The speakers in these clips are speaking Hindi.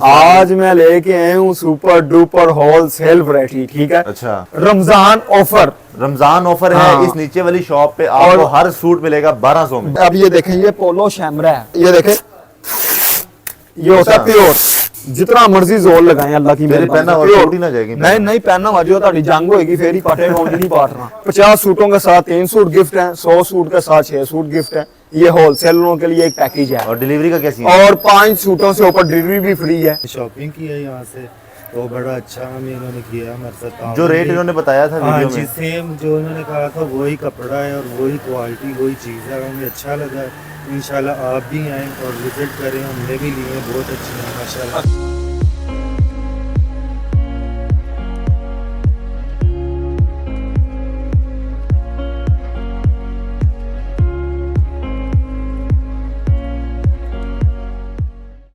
आज मैं लेके आया हूँ सुपर डुपर होलसेल वैरायटी, ठीक है। अच्छा, रमजान ऑफर, रमजान ऑफर है। हाँ। इस नीचे वाली शॉप पे आपको हर सूट मिलेगा 1200 में। अब ये देखें, ये पोलो शैमरा है, ये देखें, ये होता है प्योर। जितना मर्जी जोर लगाएं अल्लाह की मेरे पहना और टूट ही ना जाएगी। नहीं नहीं, पहना वाजो ताड़ी जंग होएगी फेरी पाटे होंगी नहीं पाट रहा। 50 सूटों के साथ 3 सूट गिफ्ट हैं, 100 सूट के साथ 6 सूट गिफ्ट हैं। ये होलसेलरों के लिए एक पैकेज है। और डिलीवरी का कैसी है? और 5 सूटों से ऊपर डिलीवरी भी फ्री है। शॉपिंग की है यहाँ से, तो बड़ा अच्छा हमें इन्होंने किया हमारे साथ। जो रेट इन्होंने बताया था वीडियो में, सेम जो उन्होंने कहा था वही कपड़ा है और वही क्वालिटी वही चीज़ है, हमें अच्छा लगा है। इंशाल्लाह आप भी आएँ और विजिट करें, हमने भी लिए, बहुत अच्छी है माशाल्लाह।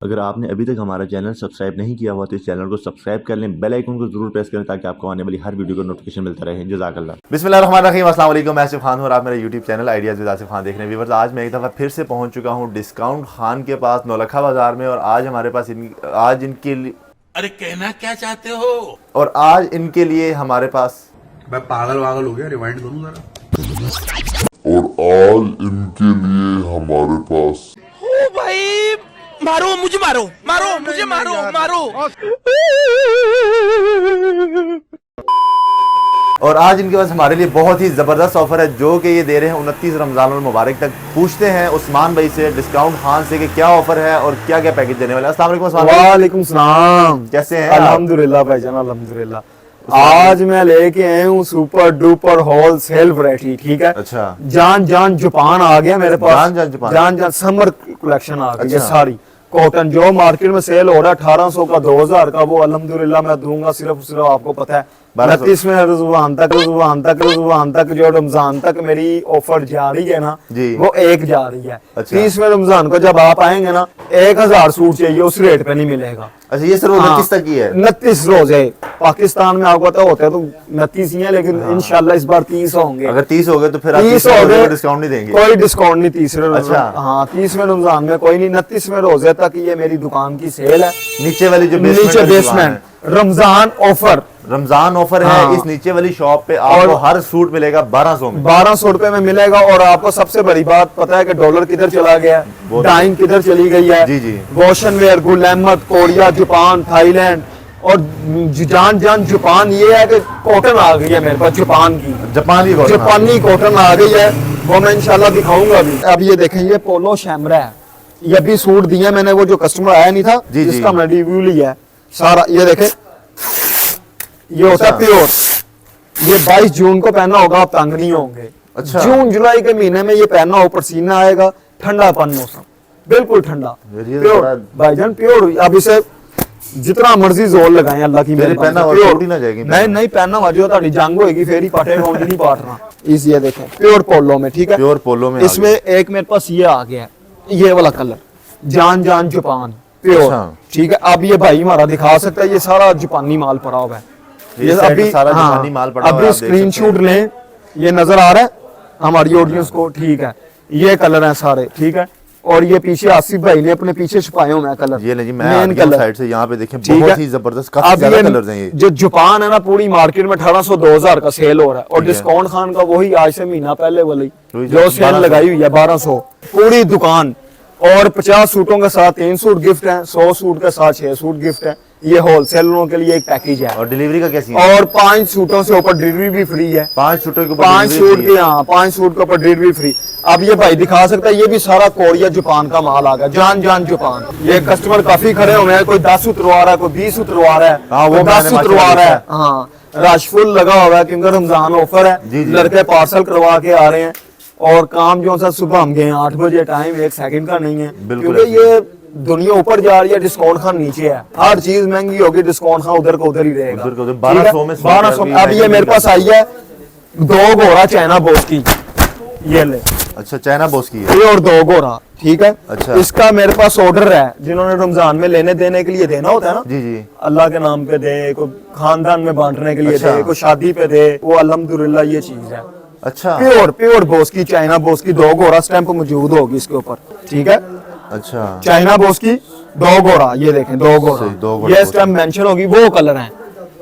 अगर आपने अभी तक हमारा चैनल सब्सक्राइब नहीं किया हुआ तो इस चैनल को सब्सक्राइब कर लें, बेल आइकन को जरूर प्रेस करें ताकि आपको आने वाली हर वीडियो का नोटिफिकेशन मिलता रहे। जज़ाकल्लाह। बिस्मिल्लाहिर्रहमानिर्रहीम, अस्सलाम वालेकुम। मैं आसिफ खान हूं और आप मेरे YouTube channel ideas with Asif Khan देख रहे हैं। व्यूअर्स, आज मैं एक दफ़ा फिर से पहुंच चुका हूं डिस्काउंट खान के पास नौलखा बाजार में। और आज हमारे पास आज इनके लिए, अरे कहना क्या चाहते हो? और आज इनके लिए हमारे पास, मैं पागल वागल हो गया, रिवाइंड करूं जरा। और आज इनके लिए हमारे पास ओ भाई, मारो मुझे, मारो मारो मुझे, मारो मारो। और आज इनके पास हमारे लिए बहुत ही ज़बरदस्त ऑफर है जो कि ये दे रहे हैं 29 रमज़ान मुबारक तक। पूछते हैं उस्मान भाई से, डिस्काउंट खान से, कि क्या ऑफर है और क्या क्या पैकेज देने वाले हैं। अस्सलाम वालेकुम उस्मान भाई। वालेकुम सलाम, कैसे हैं? अल्हम्दुलिल्लाह भाईजान, अल्हम्दुलिल्लाह। आज मैं लेके आया हूँ सुपर डुपर होलसेल वैरायटी, ठीक है। अच्छा, जान जान जापान आ गया मेरे पास। जान जान जापान, जान जान समर कलेक्शन आ गई है। अच्छा। सारी कॉटन जो मार्केट में सेल हो रहा है 1800 का 2000 का, वो अल्हम्दुलिल्लाह मैं दूंगा सिर्फ आपको पता है 1200। 29 रुज़वान तक जो रमजान तक मेरी ऑफर जा रही है ना जी। वो एक जा रही है। अच्छा। 30वें रमजान को जब आप आएंगे ना 1000 सूट चाहिए, उस रेट पे नहीं मिलेगा। अच्छा, ये सिर्फ 29 तक ही है? 29 रोज है। पाकिस्तान में आपको पता होता है तो 29 ही है, लेकिन इंशाल्लाह इस बार 30 होंगे। अगर 30 हो गए तो फिर आप 30 तीसरे हो रोजे गए, को डिस्काउंट नहीं देंगे? कोई डिस्काउंट नहीं तीसरे रोजे। अच्छा। हाँ, 30वें रमजान में कोई नहीं, 29वें रोजे तक ये मेरी दुकान की सेल है। नीचे वाली जो नीचे basement Ramzan offer, Ramzan offer है। हाँ। इस नीचे वाली शॉप पे आपको हर सूट मिलेगा 1200 में। 1200 रुपए में मिलेगा। और आपको सबसे बड़ी बात पता है कि डॉलर किधर चला गया, डाइंग किधर चली गई है। जी जी। Wash and where, Gul Ahmed, Korea, Japan, Thailand और जान जान जापान। ये है कि कॉटन आ गई है मेरे पास जापान की, जापानी कॉटन आ गई है, वो मैं इंशाल्लाह दिखाऊंगा भी। अब ये देखें, ये पोलो शैमरा है। ये भी सूट दिया मैंने, वो जो कस्टमर आया नहीं था जी, जिसका मैंने रिव्यू लिया है सारा। ये देखें, ये होता है प्योर। ये 22 जून को पहना होगा, आप तंग नहीं होंगे। अच्छा। जून जुलाई के महीने में ये पहना हो, पसीना आएगा, ठंडापन मौसम, बिल्कुल ठंडा, प्योर भाईजान, प्योर। अब इसे जितना मर्जी जोर लगाएं अल्लाह की मेरे पहना और टूट ही ना जाएगी। नहीं नहीं, पहना वाजो ताड़ी जंग होएगी फेरी पाटे होंगी नहीं पाट रहा। इस ये देखें, प्योर पोलो में, ठीक है। प्योर पोलो में इसमें एक मेरे पास ये आ गया है, ये वाला कलर, जान जान जापान प्योर, अच्छा। ठीक है। अब ये भाई हमारा दिखा सकता है, ये सारा जापानी माल पड़ा हुआ है। ये अभी सारा जापानी माल पड़ा हुआ है। अभी स्क्रीनशॉट लें, ये नजर आ रहा है हमारी ऑडियंस को, ठीक है। ये कलर हैं सारे, ठीक है। और ये पीछे आसिफ भाई ने अपने पीछे छुपाए हुए हैं कलर। ये नहीं, मैं साइड से यहाँ पे देखें, बहुत ही जबरदस्त, काफी अब ज्यादा कलर्स हैं ये। जो जापान है ना, पूरी मार्केट में 1800 2000 का सेल हो रहा है। और डिस्काउंट खान का वही आज से महीना पहले वाली जो सेल लगाई हुई है 1200 पूरी दुकान। और 50 सूटों के साथ 3 सूट गिफ्ट हैं, 100 सूट के साथ 6 सूट गिफ्ट हैं। ये होलसेलरों के लिए एक पैकेज है। और डिलीवरी का कैसी है? और 5 सूटों से ऊपर डिलीवरी भी फ्री है। 5 सूटों के ऊपर 5 सूट के, हाँ 5 सूट के ऊपर डिलीवरी फ्री। अब ये भाई दिखा सकता है, ये भी सारा कोरिया जापान का माल आ गया, जान जान जापान। ये कस्टमर काफी खड़े हुए हैं, कोई 10 उतरवा रहा है, कोई 20 उतरवा रहा है, हाँ, वो कोई 10 मैंने उतरवा रहा है। देखा हाँ, रश फुल लगा हुआ है क्योंकि रमजान ऑफर है। जी, जी। लड़के पार्सल करवा के आ रहे हैं। और काम जो सा सुबह हम गए 8 बजे, टाइम 1 सेकंड का नहीं है, क्योंकि ये दुनिया ऊपर जा रही है, डिस्काउंट खान नीचे है। हर चीज महंगी होगी, डिस्काउंट खान उधर का उधर ही रहेगा। 1200 में 1200 में। अब ये मेरे पास आई है 2 गोरा चाइना बोस की, ये ले। अच्छा, चाइना बोस की है ये और 2 गोरा, ठीक है। अच्छा। इसका मेरे पास ऑर्डर है, जिन्होंने रमजान में लेने देने के लिए देना होता है ना, जी जी। अल्लाह के नाम पे दे, कोई खानदान में बांटने के लिए अच्छा। दे, कोई शादी पे दे, वो अल्हम्दुलिल्लाह ये चीज है। अच्छा, प्योर प्योर बोस की, चाइना बोस की 2 गोरा स्टैंप मौजूद होगी इसके ऊपर, ठीक है। अच्छा, चाइना बोस की दो घोड़ा, ये देखें दो घोड़ा, दो घोड़ा ये इस टाइम मेंशन होगी, वो कलर है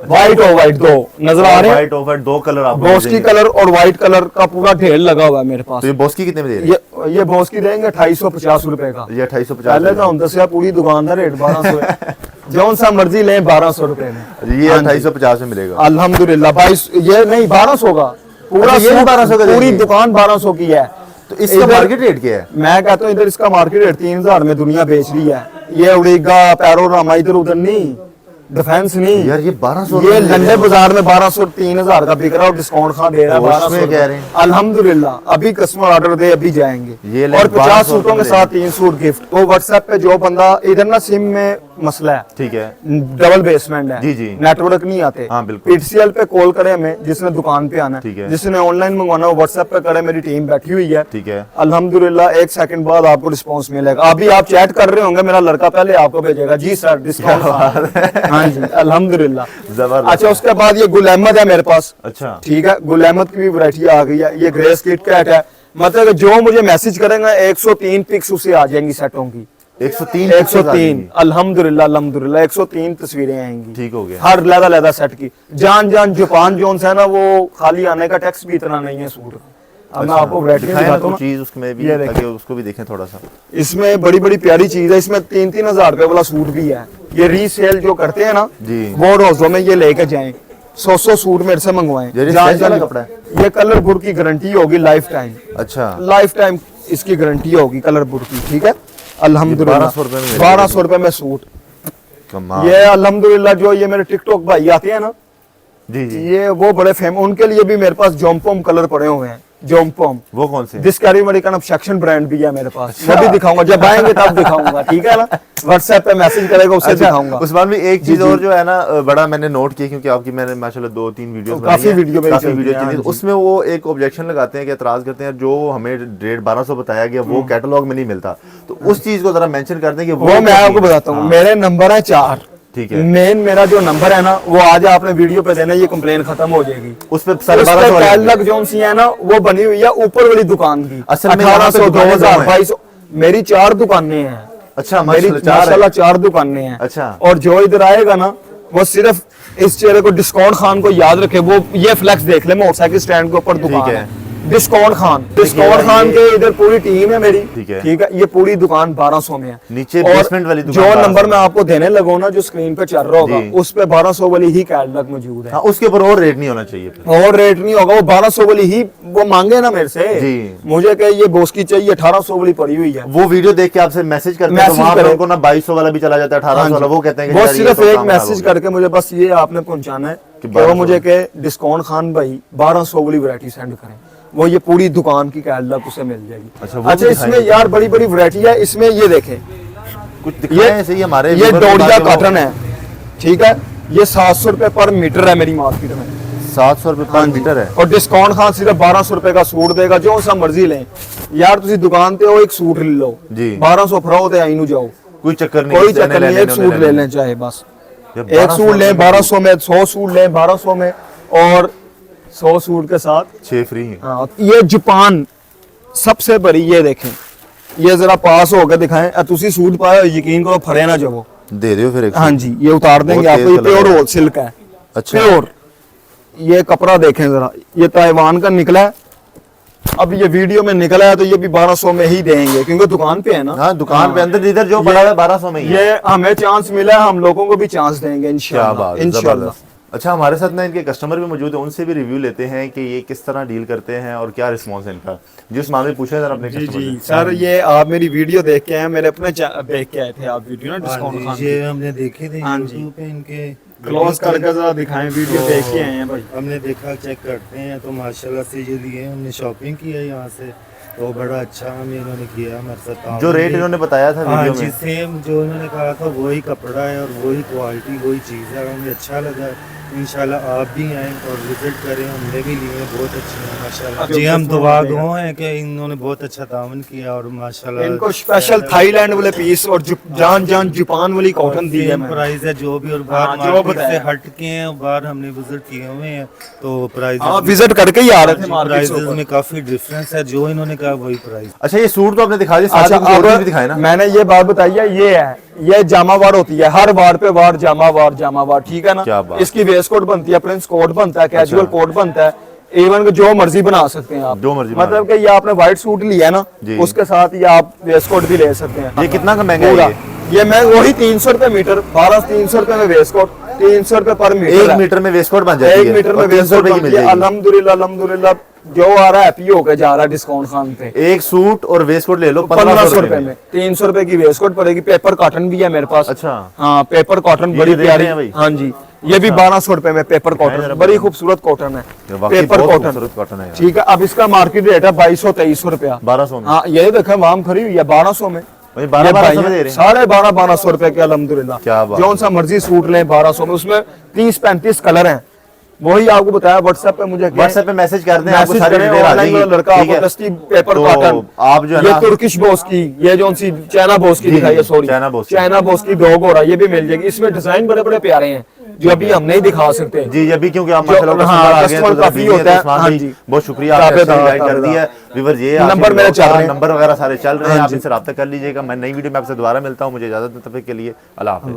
व्हाइट और व्हाइट दो नजर आ रहे हैं। व्हाइट और व्हाइट दो कलर आप बोस्की कलर और व्हाइट कलर का पूरा ढेर लगा हुआ है मेरे पास। तो ये बोस्की कितने में दे रहे हैं? ये बोस्की देंगे 2850 रुपए का। ये 2850 पहले तो हम दसिया पूरी दुकान का रेट 1200 है। जौन सा मर्जी लें 1200 रुपए में। ये 2850 में मिलेगा अल्हम्दुलिल्लाह 22, ये नहीं 1200 का पूरा, अच्छा, ये 1200 का पूरी देंगे? दुकान 1200 की है। तो इसका इधर- मार्केट रेट क्या है? मैं कहता हूँ इधर इसका मार्केट रेट 3000 में दुनिया बेच रही है। ये उड़ीगा पैरोरामा इधर उधर नहीं, डिफेंस नहीं यार ये 1200 ये लंडे बाजार में 1200 3000 का बिक रहा है और डिस्काउंट खा दे रहा है तो 1200 उसमें कह रहे हैं। अल्हम्दुलिल्लाह अभी कस्टमर ऑर्डर दे अभी जाएंगे। ये ले और 50 1200 सूटों के में साथ 3 सूट गिफ्ट। तो व्हाट्सएप पे जो बंदा इधर ना सिम में मसला है, ठीक है डबल बेसमेंट है, जी, जी। नेटवर्क नहीं आते, हाँ, बिल्कुल। पीटीसीएल पे कॉल करे हमें, जिसने दुकान पे आना ठीक है। जिसने ऑनलाइन मंगवाना वो व्हाट्सएप पे करे, मेरी टीम बैठी हुई है। ठीक है अल्हम्दुलिल्लाह 1 सेकंड बाद आपको रिस्पांस मिलेगा। अभी आप चैट कर रहे होंगे, मेरा लड़का पहले आपको भेजेगा, जी सर डिस्काउंट। हाँ जी अल्हम्दुलिल्लाह। जबरदस्त। अच्छा उसके बाद ये गुल अहमद है मेरे पास, अच्छा ठीक है, गुल अहमद की भी वैरायटी आ गई है। ये ग्रेस किट कैट है, मतलब जो मुझे मैसेज करेगा 103 पिक्स उसे आ जाएंगी सेटों की। 103 अल्हम्दुलिल्लाह अल्हम्दुलिल्लाह 103 तस्वीरें आएंगी, ठीक हो गया। हर लहदा सेट की। जान जापान जोन है ना, वो खाली आने का टैक्स भी इतना नहीं है सूट। अब मैं आपको वैरायटी दिखाएं ना दिखाता हूँ। चीज उसमें भी, ये देखें। ताकि उसको भी देखें थोड़ा सा। इसमें बड़ी बड़ी प्यारी चीज है, इसमें 3-3 हजार रुपए वाला सूट भी है। ये रीसेल जो करते हैं ना जी। वो रोजों में ये लेके जाएं, 100 सूट मेरे से मंगवाएं। ये जान stretch वाला जान- कपड़ा है? ये कलर बुर की गारंटी होगी लाइफ टाइम, अच्छा लाइफ टाइम इसकी गारंटी होगी कलर बुर की, ठीक है अल्हम्दुलिल्लाह। 1200 रुपए में 1200 रुपए में सूट। कमाल। ये अल्हम्दुलिल्लाह जो ये मेरे टिकटॉक भाई आते हैं ना, जी जी ये वो बड़े फेम, उनके लिए भी मेरे पास जोमपोम कलर पड़े हुए हैं। जोमपोम वो कौन से? दिस कैरी अमेरिकन ऑब्सेक्शन ब्रांड भी है मेरे पास, वो भी दिखाऊंगा जब आएंगे तब दिखाऊंगा, ठीक है ना। व्हाट्सएप पे मैसेज करेगा उसे दिखाऊंगा। उस बार में एक चीज जी, और जी। जो है ना बड़ा मैंने नोट किया, क्योंकि आपकी मैंने माशाल्लाह 2-3 वीडियोस तो काफी वीडियो मेरी चलती है, चली। हाँ जी। उसमें वो एक ऑब्जेक्शन लगाते हैं कि एतराज करते हैं, जो हमें रेट 1200 बताया गया वो कैटलॉग में नहीं मिलता, तो उस चीज को जरा मेंशन कर दें कि वो मैं आपको बताता हूँ। हाँ, मेरे नंबर है 4, ठीक है। मेन मेरा जो नंबर है ना वो आज आपने वीडियो पे देना, ये कंप्लेन खत्म हो जाएगी। उस पे उस पे 1250 कैटलॉग जोन सी है ना वो बनी हुई है ऊपर वाली दुकान की, असल में यहाँ पे 1800 दुकानें 2000 दो हैं। 2200 मेरी 4 दुकानें हैं। अच्छा मेरी माशाल्लाह 4 दुकानें हैं। अच्छा। और जो इधर आएगा ना वो सिर्फ इस चेहरे को, डिस्काउंट खान को याद रखे, वो ये फ्लेक्स देख ले मोटरसाइकिल स्टैंड के ऊपर दुकान ठीक है, है। डिस्काउंट खान के इधर पूरी टीम है मेरी, ठीक है। ठीक है। ये पूरी दुकान 1200 में है। नीचे और बेसमेंट वाली दुकान जो 1200 नंबर मैं आपको देने लगूँ ना, जो स्क्रीन पे चल रहा होगा जी। उस पे 1200 वाली ही कैटलॉग मौजूद है। हाँ, उसके ऊपर और रेट नहीं होना चाहिए फिर। और रेट नहीं होगा, वो 1200 वाली ही वो मांगे ना मेरे से जी। मुझे कहे ये बोस की चाहिए 1800 वाली पड़ी हुई है। वो वीडियो देख के आपसे मैसेज करते हैं, तो मैसेज वहाँ पे करें। उनको ना 2200 वाला भी चला जाता है, 1800 वाला, वो कहते हैं कि वो यार ये सिर्फ तो एक काम मैसेज खराब हो करके मुझे बस ये आपने पहुंचाना है कि कि वो 1200 मुझे के डिस्काउंट खान भाई 1200 वाली वैरायटी सेंड करें, वो ये पूरी दुकान की कैटलॉग उसे मिल जाएगी। अच्छा, वो अच्छा भी इसमें दिखाएंगे। यार बड़ी बड़ी वैरायटी है, इसमें ये देखें, गया। कुछ दिखाएं ऐसे ही हमारे ये व्यूअर को डोरिया ताकि वो- कॉटन है, ठीक है। ये 700 रुपए पर मीटर है मेरी मार्केट में, 700 रुपए पर मीटर है। और डिस्काउंट खान सिर्फ 1200 रुपए का सूट देगा, जो सा मर्जी लें। यार तुसी दुकान पे हो एक सूट ले लो जी। 1200 फराओ ते आई नु जाओ, कोई चक्कर नहीं, कोई जिसने चक्कर नहीं, लेने एक सूट उन्होंने ले लें चाहे बस। जब एक सूट लें 1200 में, 100 सूट लें 1200 में, और 100 सूट के साथ 6 फ्री है। हाँ। ये जापान सबसे बड़ी, ये देखें, ये जरा पास होकर दिखाएं। तुसी सूट पाए हो, यकीन करो फरे ना जबो। दे दियो फिर एक हाँ सूट। जी, ये उतार देंगे बहुत आपको, ये तेज कलर प्योर है। होल सिल्क है, अच्छा। प्योर। ये कपड़ा देखें जरा, ये ताइवान का निकला है। अब ये वीडियो में निकला है तो ये भी 1200 में ही देंगे, क्योंकि दुकान पे है ना। हाँ, दुकान पे अंदर इधर जो पड़ा है 1200 में ही है। ये हमें चांस मिला है, हम लोगों को भी चांस देंगे क्या इंशाल्लाह, बात है, इंशाल्लाह। जबरदस्त। अच्छा, हमारे साथ ना इनके कस्टमर भी मौजूद है, उनसे भी रिव्यू लेते हैं कि ये किस तरह डील करते हैं और क्या रिस्पॉन्स है इनका। जिस मामले में पूछे जरा अपने जी कस्टमर जी से। सर, ये आप मेरी वीडियो देख के आए, मेरे अपने देख के आए थे आप वीडियो ना, डिस्काउंट खान ये हमने देखे थे हाँ जी। YouTube पे इनके क्लोज करके जरा दिखाएं, वीडियो तो देख के आए हैं भाई। हमने देखा, चेक करते हैं, तो माशाल्लाह से ये लिए, हमने शॉपिंग की है यहाँ से, तो बड़ा अच्छा हमें इन्होंने किया हमारे साथ काम जो रेट भी। इन्होंने बताया था हाँ वीडियो जी, में, सेम जो इन्होंने कहा था वही कपड़ा है और वही क्वालिटी वही चीज़ है, हमें अच्छा लगा। इंशाल्लाह आप भी आएँ और विजिट करें, हमने भी लिए, बहुत अच्छी है माशाल्लाह जी। हम दुआ गो हैं कि इन्होंने बहुत अच्छा तावन किया और माशाल्लाह इनको स्पेशल थाईलैंड वाले पीस और जान जापान वाली कॉटन दी है सेम मैंने। प्राइस है जो भी, और हाँ, बाहर जो मार्केट बताया। से हट के हैं, बाहर हमने विजिट किए हुए हैं, तो प्राइस आप विजिट करके ही आ रहे थे मार्केट प्राइसेस में काफी डिफरेंस है, जो इन्होंने कहा वही प्राइस। अच्छा ये सूट तो आपने दिखा दिया, साथ अच्छा में कुछ और अब भी दिखाए ना। मैंने ये बात बताई है, ये है ये जामा वार होती है, हर वार पे वार जामा वार, ठीक है क्या ना। बात। इसकी वेस्ट कोट बनती है, प्रिंस कोट बनता है, कैजुअल कोट बनता है, इवन जो मर्जी बना सकते हैं आप, जो मर्जी बना मतलब कि ये आपने व्हाइट सूट लिया ना, जी। उसके साथ ये आप वेस्ट कोट भी ले सकते हैं। ये कितना का महंगा पूरा। है ये मैं वही 300 रुपए मीटर, 1200-300 रुपए में वेस्ट कोट, 300 रुपए पर मीटर एक है। मीटर में वेस्ट कोट बन जाती है, 1 मीटर में और 300 रुपए की मिल जाएगी। अल्हम्दुलिल्लाह जो आ रहा है हैप्पी होकर जा रहा है डिस्काउंट खान पे। एक सूट और वेस्ट कोट ले लो 1500 रुपए में, 300 रुपए की वेस्ट कोट पड़ेगी। पेपर कॉटन भी है मेरे पास। अच्छा। हाँ, पेपर कॉटन ये बड़ी देख रहे प्यारी। हैं भाई? हाँ जी, ये भी 1200 रुपए में पेपर कॉटन, बड़ी खूबसूरत कॉटन है, वाकई पेपर बहुत कॉटन। खूबसूरत कॉटन है यार। ठीक है, अब इसका मार्केट रेट है 2200-2300 रुपया। 1200 में। हाँ, ये देखे वाम खरी हुई है 1200 में। वही 1200 में दे रहे हैं। 1250 रुपए के अल्हम्दुलिल्लाह। क्या बात। जौन सा मर्जी सूट लें 1200 में, उसमें 30-35 कलर हैं। वही आपको बताया व्हाट्सएप पे, मुझे व्हाट्सएप पे मैसेज कर दें, आपको मैसेज सारी करें, डिटेल आ ऑनलाइन जाएगी, लड़का ठीक है? आपको दस्ती पेपर तो कॉटन, आप जो है ये ना, तुर्किश बॉस की, ये जो सी चाइना बॉस की जी, दिखाई है, सॉरी चाइना बॉस की। चाइना बॉस की डॉग हो रहा है, ये भी मिल जाएगी। इसमें डिजाइन बड़े बड़े प्यारे हैं जो अभी हम नहीं दिखा सकते। जी अभी क्योंकि आप जो- माशाल्लाह हाँ, कस्टमर आ गए कस्टमर हैं, तो काफी busy हैं, होता है। तो उस्मान हाँ भाई, जी। बहुत शुक्रिया, आपने अच्छी गाइड कर दी है। व्यूअर्स ये नंबर मेरे चल रहे हैं। नंबर वगैरह सारे चल रहे हैं, हाँ आप जी। इनसे राब्ता कर लीजिएगा। मैं नई वीडियो में आपसे दोबारा मिलता हूँ, मुझे इजाजत दें, तब तक के लिए अल्लाह हाफिज़।